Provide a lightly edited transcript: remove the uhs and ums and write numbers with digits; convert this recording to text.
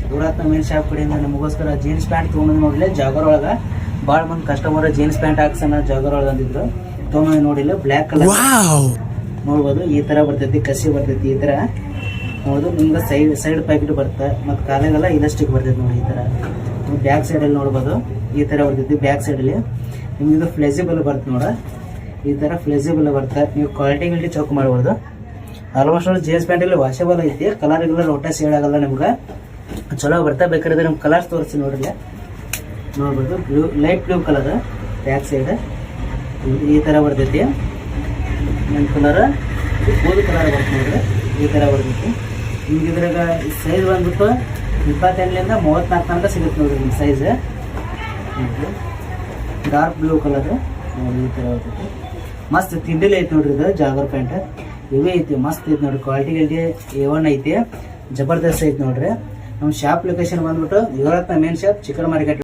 Yuvarathna main shop ಕಡೆಯಿಂದ ನಮಗೋಸ್ಕರ jeans pant ತೊಗೊಂಡು ನೋಡಿಲ್ಲ ಜಾಗರ್ ಒಳಗೆ ಭಾಳ ಮಂದಿ ಕಸ್ಟಮರ್ ಜೀನ್ಸ್ ಪ್ಯಾಂಟ್ ಹಾಕ್ಸೋಣ ಜಾಗರ್ ಒಳಗೆ ಅಂದಿದ್ರು ತೊಗೊಂಡು ನೋಡಿಲ್ಲ ಬ್ಲ್ಯಾಕ್ ಕಲರ್ ನೋಡ್ಬೋದು ಈ ಥರ ಬರ್ತೈತಿ ಕಸಿ ಬರ್ತೈತಿ ಈ ಥರ ನೋಡೋದು ನಿಮ್ಗೆ ಸೈಡ್ ಪ್ಯಾಕೆಟ್ ಬರುತ್ತೆ ಮತ್ತು ಕಾಲಾಗೆಲ್ಲ ಇಲಾಸ್ಟಿಕ್ ಬರ್ತೈತಿ ನೋಡಿ ಈ ಥರ ಬ್ಯಾಕ್ ಸೈಡಲ್ಲಿ ನೋಡ್ಬೋದು ಈ ಥರ ಬರ್ತೈತಿ ಬ್ಯಾಕ್ ಸೈಡಲ್ಲಿ ನಿಮ್ಗೆ ಇದು ಫ್ಲೆಕ್ಸಿಬಲ್ ಬರುತ್ತೆ ನೋಡ ಈ ಥರ ಫ್ಲೆಕ್ಸಿಬಲ್ ಬರುತ್ತೆ ನೀವು ಕ್ವಾಲಿಟಿ ಚೆಕ್ ಮಾಡ್ಬೋದು ಆಲ್ಮೋಸ್ಟ್ ಆಲ್ ಜೀನ್ಸ್ ಪ್ಯಾಂಟಲ್ಲಿ ವಾಷಬಲ್ ಐತಿ ಕಲರ್ ಒಟ್ಟ ಸೇಡ್ ಆಗಲ್ಲ ನಿಮ್ಗೆ ಚಲೋ ಬರ್ತಾ ಬೇಕಾದ್ರೆ ನಿಮ್ಗೆ ಕಲರ್ಸ್ ತೋರಿಸಿ ನೋಡ್ರಿ ನೋಡ್ಬೋದು blue light blue colour back side ಈ ಥರ ಬರ್ತೈತಿ ನನ್ನ ಕಲರ್ ಗೋಧಿ ಕಲರ್ ಬರುತ್ತೆ ನೋಡ್ರಿ ಈ ಥರ ಬರ್ತೈತಿ ನಿಮ್ಗೆ ಇದ್ರಾಗ ಸೈಜ್ ಬಂದ್ಬಿಟ್ಟು 28ರಿಂದ 34 ತನಕ ಸಿಗುತ್ತೆ ನೋಡ್ರಿ ನಿಮ್ಮ ಸೈಜ್ ಡಾರ್ಕ್ ಬ್ಲೂ ಕಲರ್ ನೋಡಿ ಈ ಥರ ಬರ್ತೈತಿ ಮಸ್ತ್ ತಿಂಡಿಲಿ ಐತಿ ನೋಡ್ರಿ ಇದು ಜಾಗರ್ ಪ್ಯಾಂಟ್ ಇವೇ ಐತಿ ಮಸ್ತ್ ಐತಿ ನೋಡ್ರಿ ಕ್ವಾಲಿಟಿ A1 ಐತಿ ಜಬರ್ದಸ್ತ್ ಐತಿ ನೋಡ್ರಿ ನಮ್ಮ ಶಾಪ್ ಲೊಕೇಶನ್ ಬಂದ್ಬಿಟ್ಟು Yuvarathna main shop chicken market